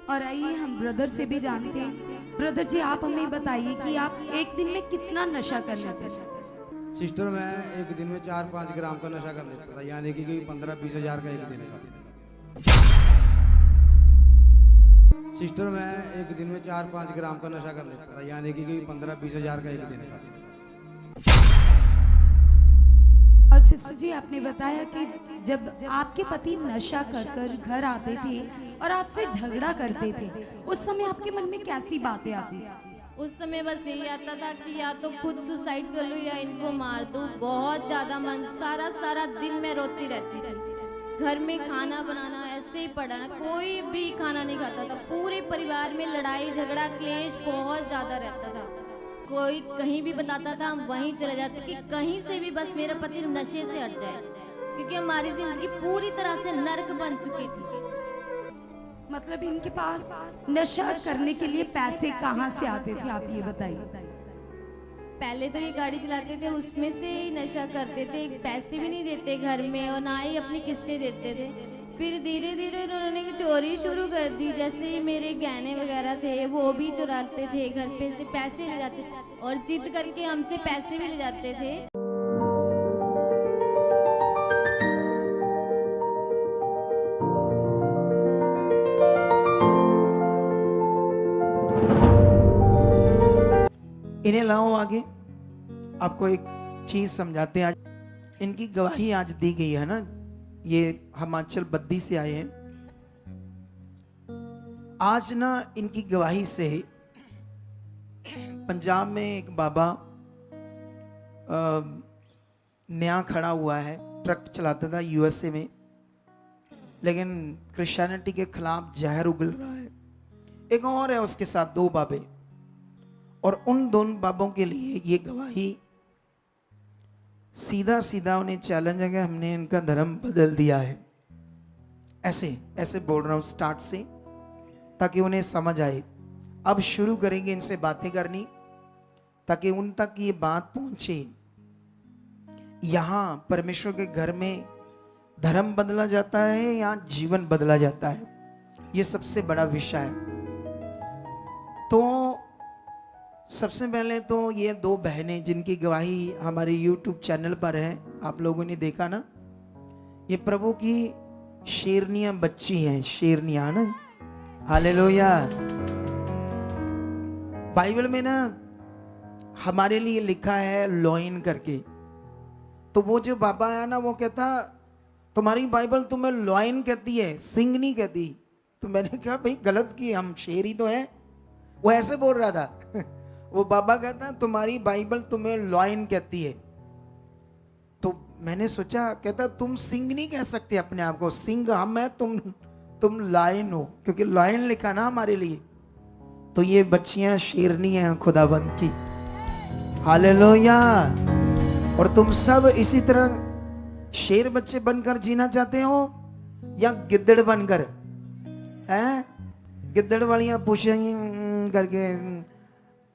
और आइए हम ब्रदर से भी जानते हैं। ब्रदर जी, आप हमें बताइए कि आप एक दिन में कितना नशा कर लेते थे? सिस्टर, मैं एक दिन में 4-5 ग्राम का नशा कर लेता था, यानी कि 15-20 हज़ार का एक दिन का। सिस्टर, मैं एक दिन में 4-5 ग्राम का नशा कर लेता था, यानी कि 15-20 हज़ार का एक दिन का। और सिस्टर जी, आपने बताया कि जब आपके पति नशा कर कर घर आते थे और आपसे झगड़ा करते थे, उस समय आपके मन में कैसी बातें आती थी? उस समय बस यही आता था कि या तो खुद सुसाइड कर लूं या इनको मार दूं। बहुत ज्यादा मन, सारा सारा दिन मैं रोती रहती थी। घर में खाना बनाना ऐसे ही पड़ा ना, कोई भी खाना नहीं खाता था। पूरे परिवार में लड़ाई झगड़ा क्लेश बहुत ज्यादा रहता था। कोई कहीं भी बताता था, हम वहीं चले जाते कि कहीं से भी बस मेरा पति नशे से हट जाए, क्योंकि हमारी जिंदगी पूरी तरह से नर्क बन चुकी थी। मतलब इनके पास नशा करने के लिए पैसे कहाँ से आते थे, आप ये बताइए। पहले तो ये गाड़ी चलाते थे, उसमें से ही नशा करते थे। पैसे भी नहीं देते घर में और ना ही अपनी किस्तें देते थे। फिर धीरे धीरे उन्होंने चोरी शुरू कर दी। जैसे ही मेरे गहने वगैरह थे वो भी चुराते थे, घर पे से पैसे ले जाते थे और जिद करके हमसे पैसे भी ले जाते थे। इन्हें लाओ आगे, आपको एक चीज समझाते हैं। आज इनकी गवाही आज दी गई है ना, ये हिमाचल बद्दी से आए हैं। आज ना इनकी गवाही से पंजाब में एक बाबा नया खड़ा हुआ है, ट्रक चलाता था यूएसए में, लेकिन क्रिश्चियनिटी के खिलाफ जहर उगल रहा है। एक और है उसके साथ, 2 बाबे, और उन दोनों बाबों के लिए ये गवाही सीधा सीधा उन्हें चैलेंज है कि हमने इनका धर्म बदल दिया है। ऐसे ऐसे बोल रहा हूं स्टार्ट से, ताकि उन्हें समझ आए। अब शुरू करेंगे इनसे बातें करनी, ताकि उन तक ये बात पहुंचे। यहां परमेश्वर के घर में धर्म बदला जाता है या जीवन बदला जाता है, ये सबसे बड़ा विषय है। तो सबसे पहले तो ये 2 बहनें जिनकी गवाही हमारे YouTube चैनल पर है, आप लोगों ने देखा ना, ये प्रभु की शेरनियां बच्ची हैं, शेरनियां ना, हालेलुया। बाइबल में ना हमारे लिए लिखा है लॉइन करके। तो वो जो बाबा है ना, वो कहता तुम्हारी बाइबल तुम्हें लॉइन कहती है, सिंग नहीं कहती। तो मैंने कहा भाई गलत की, हम शेर ही तो हैं। वो ऐसे बोल रहा था वो बाबा कहता तुम्हारी बाइबल तुम्हें लॉइन कहती है। तो मैंने सोचा, कहता तुम सिंग नहीं कह सकते अपने आप को, सिंग हम है, तुम लायन हो, क्योंकि लायन लिखा ना हमारे लिए। तो ये बच्चियां शेरनी हैं खुदाबंद की, हालेलुया। और तुम सब इसी तरह शेर बच्चे बनकर जीना चाहते हो या गिद्दड़ बनकर? हैं, गिद्दड़ वालियां पूछेंगी करके,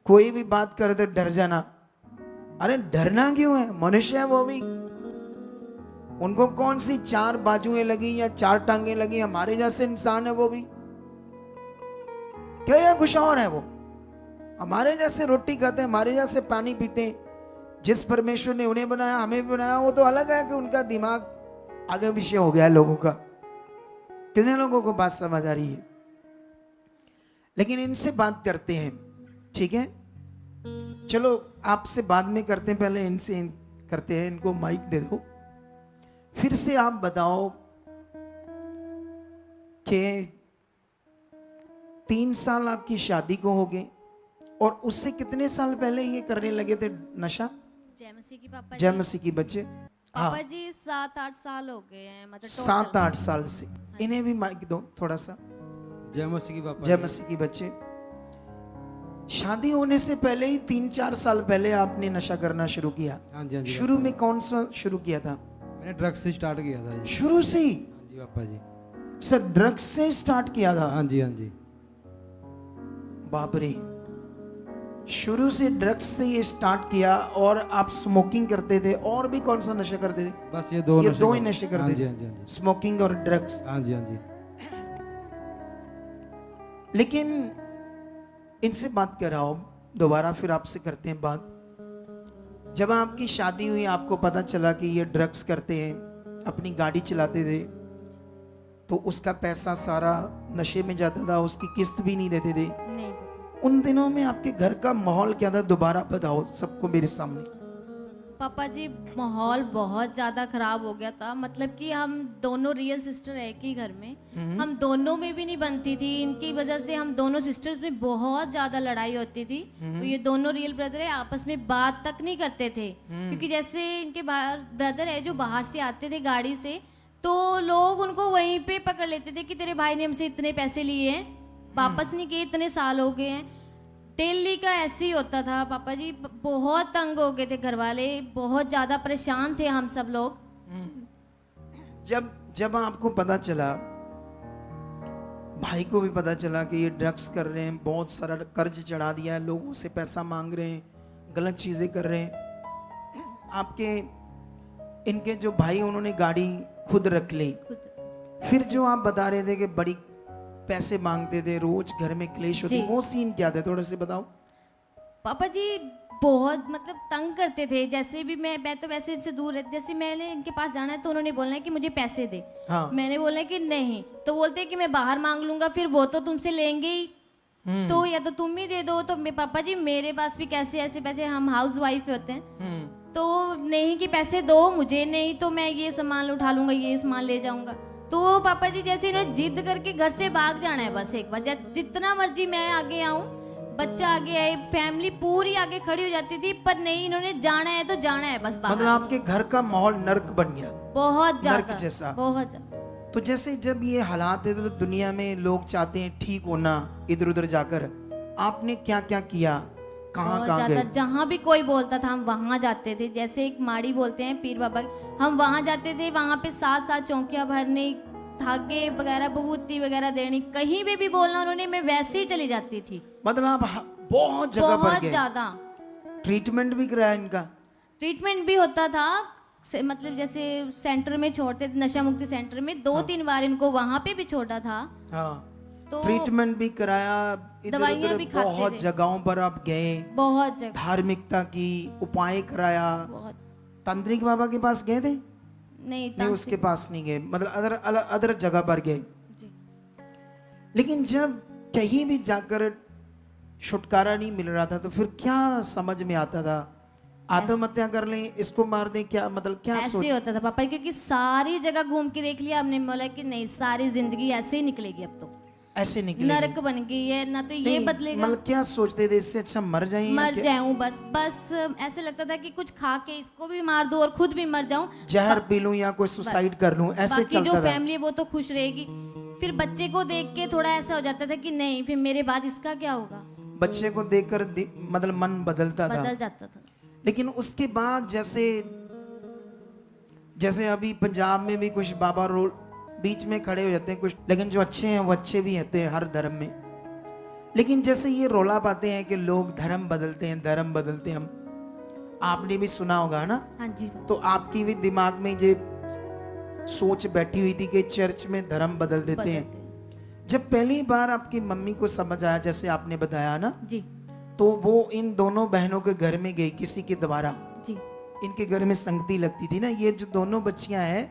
कोई भी बात करे तो डर जाना। अरे डरना क्यों है, मनुष्य है वो भी। उनको कौन सी 4 बाजुएं लगी या 4 टांगे लगी, हमारे जैसे इंसान है वो भी। क्या या कुछ और है वो? हमारे जैसे रोटी खाते हैं, हमारे जैसे पानी पीते हैं। जिस परमेश्वर ने उन्हें बनाया, हमें भी बनाया, वो तो अलग है कि उनका दिमाग आगे पीछे हो गया है लोगों का। कितने लोगों को बात समझ आ रही है? लेकिन इनसे बात करते हैं, ठीक है? चलो आपसे बाद में करते हैं, पहले इनसे करते हैं। इनको माइक दे दो। फिर से आप बताओ कि 3 साल आपकी शादी को हो गए, और उससे कितने साल पहले ये करने लगे थे नशा? जय मसीह की पापा जी। जय मसीह की बच्चे। पापा जी 7-8 साल हो गए हैं, मतलब 7-8 साल से। इन्हें भी माइक दो थोड़ा सा। जय मसीह की पापा। जय मसीह की बच्चे। शादी होने से पहले ही 3-4 साल पहले आपने नशा करना शुरू किया? हाँ जी, हाँ जी। शुरू में कौन सा शुरू किया था? मैंने ड्रग्स से स्टार्ट किया था जी। शुरू से ही? हाँ जी पापा जी। सर ड्रग्स से स्टार्ट किया था? हाँ जी, हाँ जी। बाप रे, शुरू से ड्रग्स से ये स्टार्ट किया। और आप स्मोकिंग करते थे, और भी कौन सा नशा करते थे? बस ये 2 ही नशे करते थे, हाँ जी, हाँ जी। स्मोकिंग और ड्रग्स। हाँ जी, हाँ जी। लेकिन इनसे बात कराओ, दोबारा फिर आपसे करते हैं बात। जब आपकी शादी हुई, आपको पता चला कि ये ड्रग्स करते हैं, अपनी गाड़ी चलाते थे, तो उसका पैसा सारा नशे में जाता था, उसकी किस्त भी नहीं देते थे। नहीं उन दिनों में आपके घर का माहौल क्या था, दोबारा बताओ सबको मेरे सामने। पापा जी, माहौल बहुत ज़्यादा खराब हो गया था। मतलब कि हम दोनों रियल सिस्टर है एक ही घर में, हम दोनों में भी नहीं बनती थी। इनकी वजह से हम दोनों सिस्टर्स में बहुत ज़्यादा लड़ाई होती थी। तो ये दोनों रियल ब्रदर है, आपस में बात तक नहीं करते थे। क्योंकि जैसे इनके बाहर ब्रदर है जो बाहर से आते थे गाड़ी से, तो लोग उनको वहीं पे पकड़ लेते थे कि तेरे भाई ने हमसे इतने पैसे लिए हैं, वापस नहीं किए, इतने साल हो गए हैं। डेली का ऐसे ही होता था पापा जी। बहुत तंग हो गए थे घर वाले, बहुत ज़्यादा परेशान थे हम सब लोग। जब आपको पता चला, भाई को भी पता चला कि ये ड्रग्स कर रहे हैं, बहुत सारा कर्ज चढ़ा दिया है, लोगों से पैसा मांग रहे हैं, गलत चीजें कर रहे हैं, आपके इनके जो भाई उन्होंने गाड़ी खुद रख ली, फिर जो आप बता रहे थे कि बड़ी पैसे मांगते थे, रोज घर में क्लेश होती, जी। वो सीन क्या थे, थोड़ा से बताओ। पापा जी बहुत मतलब तंग करते थे। जैसे भी मैं तो वैसे इनसे दूर रहती, जैसे मैंने इनके पास जाना है तो उन्होंने बोलना है कि मुझे पैसे दे। हाँ। मैंने बोला कि नहीं, तो बोलते हैं कि मैं बाहर मांग लूंगा, फिर वो तो तुमसे लेंगे ही, तो या तो तुम ही दे दो। तो मैं पापा जी मेरे पास भी कैसे ऐसे पैसे, हम हाउस वाइफ होते हैं, तो नहीं कि पैसे दो मुझे, नहीं तो मैं ये सामान उठा लूंगा, ये सामान ले जाऊंगा। तो पापा जी जैसे इन्होंने जिद करके घर से भाग जाना है बस एक बार, जितना मर्जी मैं आगे आऊं, बच्चा आगे आए, फैमिली पूरी आगे खड़ी हो जाती थी, पर नहीं, इन्होंने जाना है तो जाना है बस बाहर। मतलब आपके घर का माहौल नर्क बन गया, बहुत नर्क ज्यादा, जैसा। बहुत ज्यादा। तो जैसे जब ये हालात है तो दुनिया में लोग चाहते हैं ठीक होना, इधर उधर जाकर आपने क्या क्या किया, कहाँ बहुत कहाँ ज्यादा, गए? जहाँ भी कोई बोलता था हम वहाँ जाते थे। जैसे एक माड़ी बोलते हैं पीर बाबा, हम वहाँ जाते थे, वहाँ पे 7 चौकियाँ भरने, धागे वगैरह, बबूती वगैरह देनी, कहीं भी बोलना उन्होंने, मैं वैसे ही चली जाती थी। मतलब आप बहुत जगह पर बहुत गए, ज्यादा ट्रीटमेंट भी कराया इनका? ट्रीटमेंट भी होता था। मतलब जैसे सेंटर में छोड़ते थे, नशा मुक्ति सेंटर में 2-3 बार इनको वहाँ पे भी छोड़ा था। हाँ, तो ट्रीटमेंट भी कराया, इधर दवाइयाँ उधर भी खाते बहुत थे। जगहों पर आप गए, बहुत जगह, धार्मिकता की उपाय कराया, बहुत। तांत्रिक बाबा के पास गए थे? नहीं, नहीं, उसके पास नहीं गए, मतलब अदर जगह पर गए। जी। लेकिन जब कहीं भी जाकर छुटकारा नहीं मिल रहा था, तो फिर क्या समझ में आता था? आत्महत्या कर लें, इसको मार दें, क्या मतलब क्या सोच? ऐसे होता था पापा, क्योंकि सारी जगह घूम के देख लिया हमने, बोला कि नहीं, सारी जिंदगी ऐसे ही निकलेगी अब तो, ऐसे निकले नरक बन गई है ना, तो ये बदलेगा, मतलब क्या सोचते थे, इससे अच्छा मर जाएं, मर जाऊं बस। ऐसे लगता था कि कुछ खा के इसको भी मार दूं और खुद भी मर जाऊं, जहर पी लूं या कोई सुसाइड कर लूं, ऐसे बाकी जो चलता था। फैमिली है वो तो खुश रहेगी। फिर बच्चे को देख के थोड़ा ऐसा हो जाता था कि नहीं, फिर मेरे बाद इसका क्या होगा, बच्चे को देखकर मतलब मन बदलता था। बदल जाता था। लेकिन उसके बाद जैसे अभी पंजाब में भी कुछ बाबा रोल बीच में खड़े हो जाते हैं कुछ, लेकिन जो अच्छे हैं वो अच्छे भी रहते हैं हर धर्म में। लेकिन जैसे ये रोला पाते हैं कि लोग धर्म बदलते हैं, धर्म बदलते हैं, हम आपने भी सुना होगा ना? हाँ जी। तो आपकी भी दिमाग में ये सोच बैठी हुई थी कि चर्च में धर्म बदल देते हैं। जब पहली बार आपकी मम्मी को समझ आया, जैसे आपने बताया ना, जी तो वो इन दोनों बहनों के घर में गई किसी के द्वारा, जी। इनके घर में संगति लगती थी ना। ये जो दोनों बच्चियां हैं,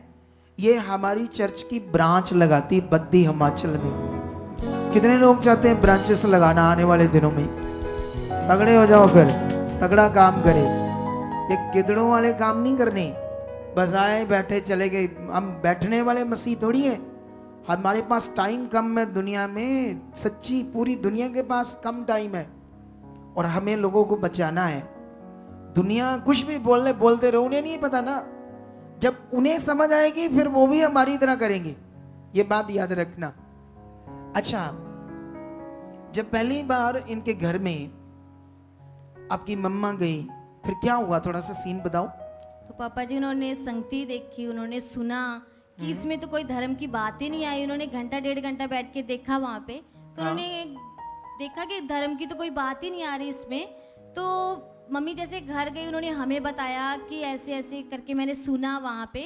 ये हमारी चर्च की ब्रांच लगाती बद्दी हिमाचल में। कितने लोग चाहते हैं ब्रांचेस लगाना आने वाले दिनों में? तगड़े हो जाओ, फिर तगड़ा काम करे। ये गिदड़ों वाले काम नहीं करने, बस आए बैठे चले गए। हम बैठने वाले मसीह थोड़ी है। हमारे पास टाइम कम है दुनिया में, सच्ची पूरी दुनिया के पास कम टाइम है, और हमें लोगों को बचाना है। दुनिया कुछ भी बोलते रहो, उन्हें नहीं पता ना, जब उन्हें समझ आएगी फिर वो भी हमारी तरह करेंगे, ये बात याद रखना। अच्छा, जब पहली बार इनके घर में आपकी मम्मा गई, फिर क्या हुआ, थोड़ा सा सीन बताओ। तो पापा जी उन्होंने संगति देखी, उन्होंने सुना कि इसमें तो कोई धर्म की बात ही नहीं आई। उन्होंने घंटा 1.5 घंटा बैठ के देखा वहाँ पे, तो उन्होंने देखा कि धर्म की तो कोई बात ही नहीं आ रही इसमें। तो मम्मी जैसे घर गई, उन्होंने हमें बताया कि ऐसे ऐसे करके मैंने सुना वहाँ पे।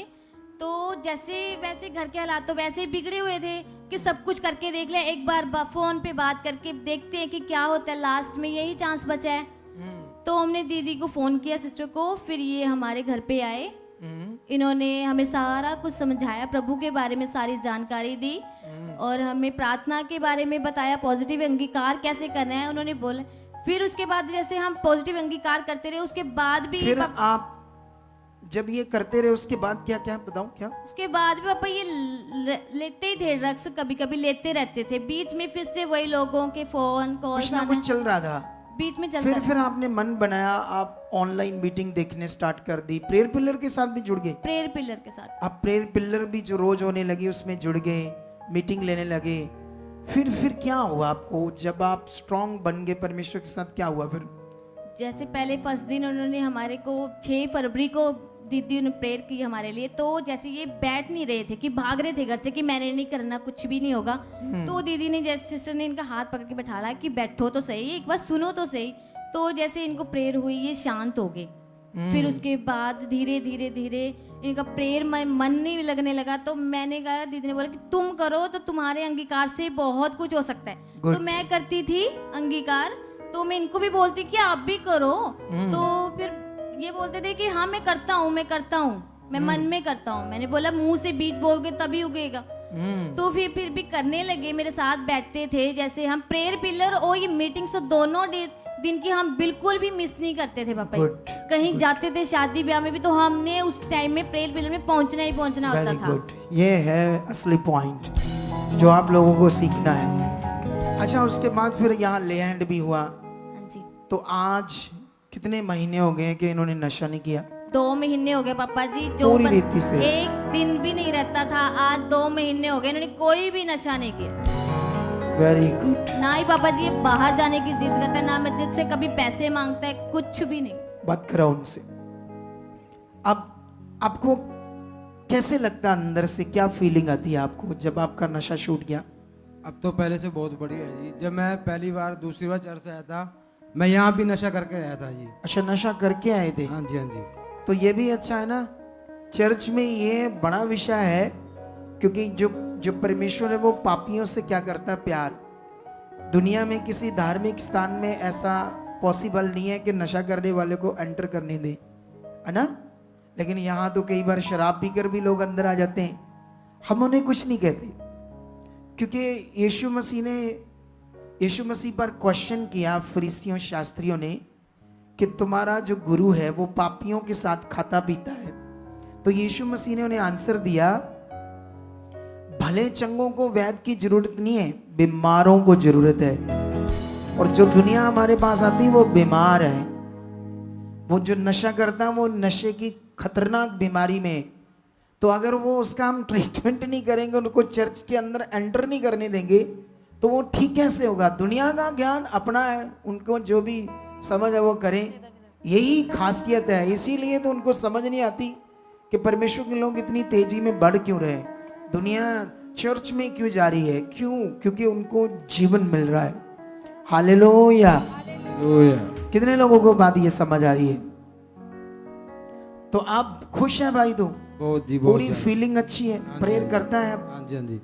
तो जैसे वैसे घर के हालात तो वैसे ही बिगड़े हुए थे कि सब कुछ करके देख ले, एक बार फोन पे बात करके देखते हैं कि क्या होता है, लास्ट में यही चांस बचा है। तो हमने दीदी को फ़ोन किया, सिस्टर को, फिर ये हमारे घर पे आए। इन्होंने हमें सारा कुछ समझाया, प्रभु के बारे में सारी जानकारी दी और हमें प्रार्थना के बारे में बताया, पॉजिटिव अंगीकार कैसे करना है उन्होंने बोला। फिर उसके बाद जैसे हम पॉजिटिव अंगीकार करते रहे, उसके बाद भी फिर आप जब ये करते रहे उसके बाद क्या क्या बताऊं क्या? उसके बाद भी पापा ये लेते ही थे ड्रग्स, कभी कभी लेते रहते थे। बीच में फिर से वही लोगों के फोन कॉल कुछ ना कुछ चल रहा था बीच में चलता फिर आपने मन बनाया, आप ऑनलाइन मीटिंग देखने स्टार्ट कर दी, प्रेयर पिलर के साथ भी जुड़ गए। प्रेयर पिलर के साथ आप प्रेयर पिलर भी जो रोज होने लगी उसमें जुड़ गए, मीटिंग लेने लगे। फिर क्या हुआ आपको जब आप स्ट्रांग बन गए परमेश्वर के साथ, क्या हुआ फिर? जैसे पहले फर्स्ट दिन उन्होंने हमारे को 6 फरवरी को दीदी ने प्रेयर की हमारे लिए। तो जैसे ये बैठ नहीं रहे थे कि भाग रहे थे घर से कि मैंने नहीं करना, कुछ भी नहीं होगा। तो दीदी ने, जैसे सिस्टर ने इनका हाथ पकड़ के बैठाया कि बैठो तो सही, एक बार सुनो तो सही। तो जैसे इनको प्रेयर हुई, ये शांत हो गए। फिर उसके बाद धीरे धीरे धीरे इनका प्रेयर में मन नहीं लगने लगा। तो मैंने कहा, दीदी ने बोला कि तुम करो तो तुम्हारे अंगीकार से बहुत कुछ हो सकता है। तो मैं करती थी अंगीकार, तो मैं इनको भी बोलती कि आप भी करो। तो फिर ये बोलते थे कि हाँ मैं करता हूँ, मैं मन में करता हूँ। मैंने बोला मुंह से बीज बोलोगे तभी उगेगा। तो फिर भी करने लगे, मेरे साथ बैठते थे। जैसे हम प्रेयर पिलर और ये मीटिंग्स तो दोनों दिन की हम बिल्कुल भी मिस नहीं करते थे पापा। कहीं जाते थे शादी ब्याह में भी, तो हमने उस टाइम में प्रेयर पिलर में पहुंचना ही पहुंचना होता था। ये है असली पॉइंट जो आप लोगों को सीखना है। अच्छा, उसके बाद फिर यहाँ ले हैंड भी हुआ। हाँ जी। तो आज कितने महीने हो गए कि इन्होंने नशा नहीं किया? 2 महीने हो गए पापा जी। जो पूरी रीति से एक दिन भी नहीं रहता था, आज 2 महीने हो गए इन्होंने कोई भी नशा नहीं किया। Very good. ना ही पापा जी बाहर जाने की जिद करता है, ना मैं मुझसे कभी पैसे मांगता है, कुछ भी नहीं। बात करो उनसे। अब आपको कैसे लगता है, अंदर से क्या फीलिंग आती है आपको जब आपका नशा छूट गया? अब तो पहले से बहुत बढ़िया है जी। जब मैं पहली बार दूसरी बार चर्च आया था, मैं यहाँ भी नशा करके आया था जी। अच्छा, नशा करके आए थे? हाँ जी, हाँ जी। तो ये भी अच्छा है ना, चर्च में ये बड़ा विषय है, क्योंकि जो परमेश्वर है वो पापियों से क्या करता है, प्यार। दुनिया में किसी धार्मिक स्थान में ऐसा पॉसिबल नहीं है कि नशा करने वाले को एंटर करने दे, है ना। लेकिन यहाँ तो कई बार शराब पीकर भी लोग अंदर आ जाते हैं, हम उन्हें कुछ नहीं कहते, क्योंकि यीशु मसीह पर क्वेश्चन किया फरीसियों शास्त्रियों ने कि तुम्हारा जो गुरु है वो पापियों के साथ खाता पीता है। तो यीशु मसीह ने उन्हें आंसर दिया, भले चंगों को वैद्य की जरूरत नहीं है, बीमारों को जरूरत है। और जो दुनिया हमारे पास आती है वो बीमार है। वो जो नशा करता है वो नशे की खतरनाक बीमारी में। तो अगर वो उसका हम ट्रीटमेंट नहीं करेंगे, उनको चर्च के अंदर एंटर नहीं करने देंगे, तो वो ठीक कैसे होगा? दुनिया का ज्ञान अपना है, उनको जो भी समझ है वो करें, यही खासियत है। इसीलिए तो उनको समझ नहीं आती कि परमेश्वर के लोग इतनी तेजी में बढ़ क्यों रहे, दुनिया चर्च में क्यों जा रही है, क्यों? क्योंकि उनको जीवन मिल रहा है। हालेलुया। कितने लोगों को बात ये समझ आ रही है? तो आप खुश हैं भाई? तो बहुत जी, बहुत पूरी फीलिंग अच्छी है, प्रेयर करता है। हाँ जी, हाँ जी।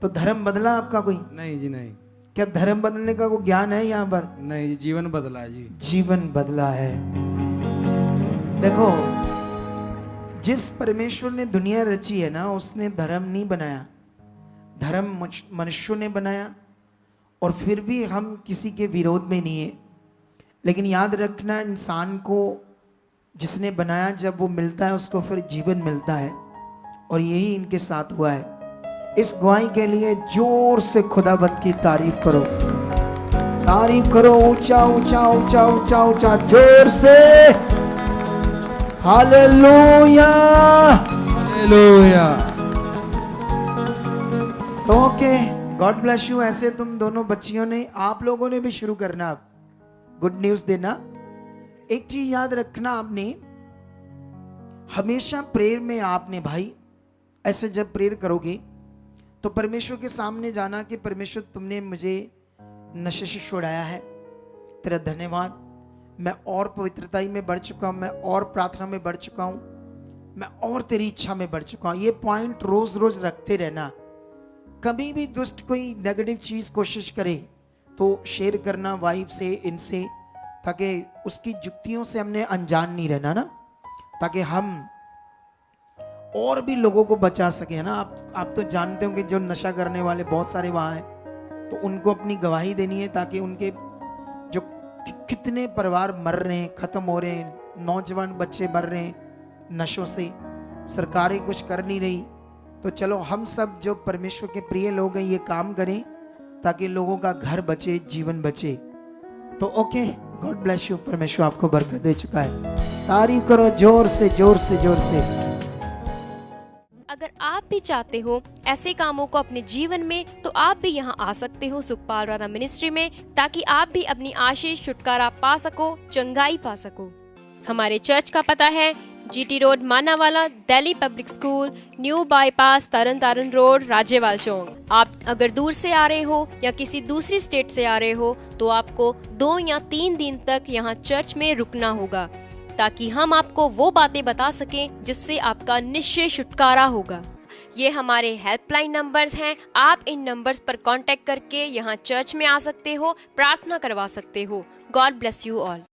तो धर्म बदला आपका कोई? नहीं जी, नहीं। क्या धर्म बदलने का कोई ज्ञान है यहाँ पर? नहीं जी, जीवन बदला है जी। जीवन बदला है। देखो, जिस परमेश्वर ने दुनिया रची है ना, उसने धर्म नहीं बनाया, धर्म मनुष्यों ने बनाया। और फिर भी हम किसी के विरोध में नहीं है, लेकिन याद रखना, इंसान को जिसने बनाया, जब वो मिलता है उसको फिर जीवन मिलता है। और यही इनके साथ हुआ है। इस गवाही के लिए जोर से खुदाबंद की तारीफ करो, तारीफ करो, ऊंचा ऊंचा ऊंचा ऊंचा ऊंचा, जोर से। Hallelujah, hallelujah. तो ओके, गॉड ब्लेस यू। ऐसे तुम दोनों बच्चियों ने, आप लोगों ने भी शुरू करना, अब गुड न्यूज देना। एक चीज याद रखना, आपने हमेशा प्रेयर में, आपने भाई ऐसे जब प्रेयर करोगे तो परमेश्वर के सामने जाना कि परमेश्वर तुमने मुझे नशे से छुड़ाया है, तेरा धन्यवाद। मैं और पवित्रताई में बढ़ चुका हूं, मैं और प्रार्थना में बढ़ चुका हूं, मैं और तेरी इच्छा में बढ़ चुका हूं। ये पॉइंट रोज रोज रखते रहना। कभी भी दुष्ट कोई नेगेटिव चीज कोशिश करे तो शेयर करना वाइफ से, इनसे, ताकि उसकी जुक्तियों से हमने अनजान नहीं रहना ना, ताकि हम और भी लोगों को बचा सके, है ना। आप तो जानते होंगे जो नशा करने वाले बहुत सारे वहाँ हैं, तो उनको अपनी गवाही देनी है, ताकि उनके जो कितने परिवार मर रहे हैं, खत्म हो रहे हैं, नौजवान बच्चे मर रहे हैं नशों से, सरकारें कुछ कर नहीं रही। तो चलो हम सब जो परमेश्वर के प्रिय लोग हैं ये काम करें ताकि लोगों का घर बचे, जीवन बचे। तो ओके, गॉड ब्लेस यू। परमेश्वर आपको बरकत दे चुका है। तारीफ करो जोर से, जोर से, जोर से। अगर आप भी चाहते हो ऐसे कामों को अपने जीवन में, तो आप भी यहाँ आ सकते हो सुखपाल राणा मिनिस्ट्री में, ताकि आप भी अपनी आशीष, छुटकारा पा सको, चंगाई पा सको। हमारे चर्च का पता है GT road, Manawala, Delhi public school, new bypass, Tarn Taran road, Rajyawal Chowk. आप अगर दूर से आ रहे हो या किसी दूसरी स्टेट से आ रहे हो तो आपको 2 या 3 दिन तक यहाँ चर्च में रुकना होगा, ताकि हम आपको वो बातें बता सकें जिससे आपका निश्चय छुटकारा होगा। ये हमारे हेल्पलाइन नंबर्स हैं। आप इन नंबर्स पर कांटेक्ट करके यहाँ चर्च में आ सकते हो, प्रार्थना करवा सकते हो। God bless you all.